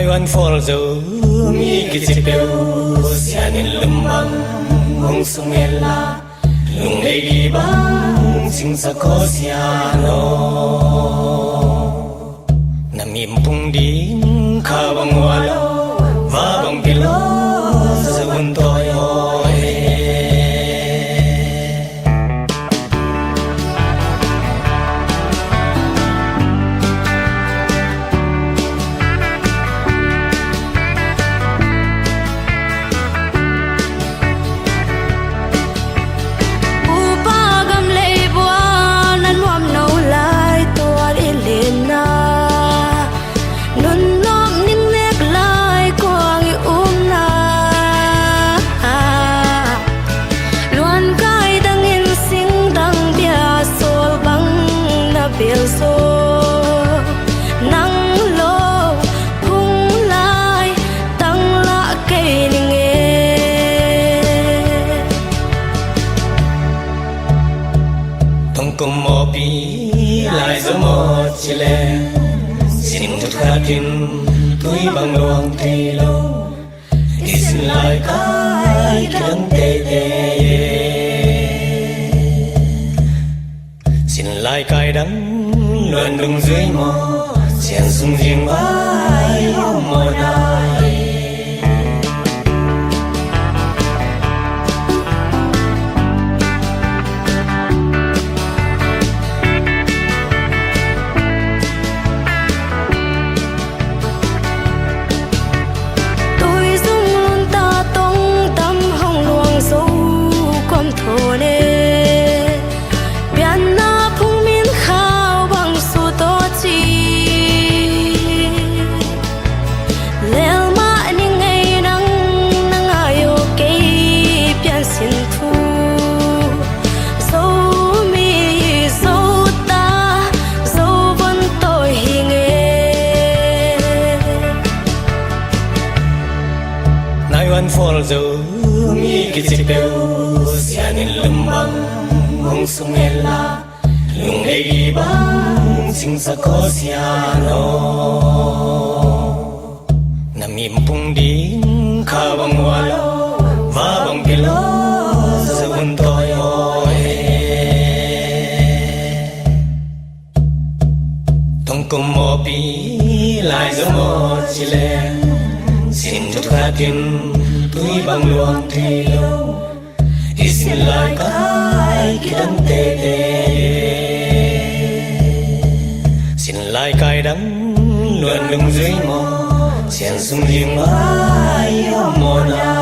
Naiwan for zo mi kitipeu sianin lumbang mong sumela lung lady bang sing sa kosiano namimpung din kabang walo babang pilo sa buntoyo cùng một bí lại giữa một chỉ lệ xin thật khá kinh túi bằng luồng thì lâu thì xin lại cái đắng tê tê xin lại cái đắng luôn đứng dưới mò chèn sung riêng vai một ai Naiwan for zo mi kitipeu sianin lumbang mong sumela lung lady bang sing sa kosiano namimpung din kabang walo babang pilo sa buntoyo tongkong mo pi lại giữa một chỉ lệ xin thật khá kinh túi bằng luồng thì lâu thì xin lại cái đắng tê tê xin lại cái đắng luôn đứng dưới mò chèn sung riêng mãi một ai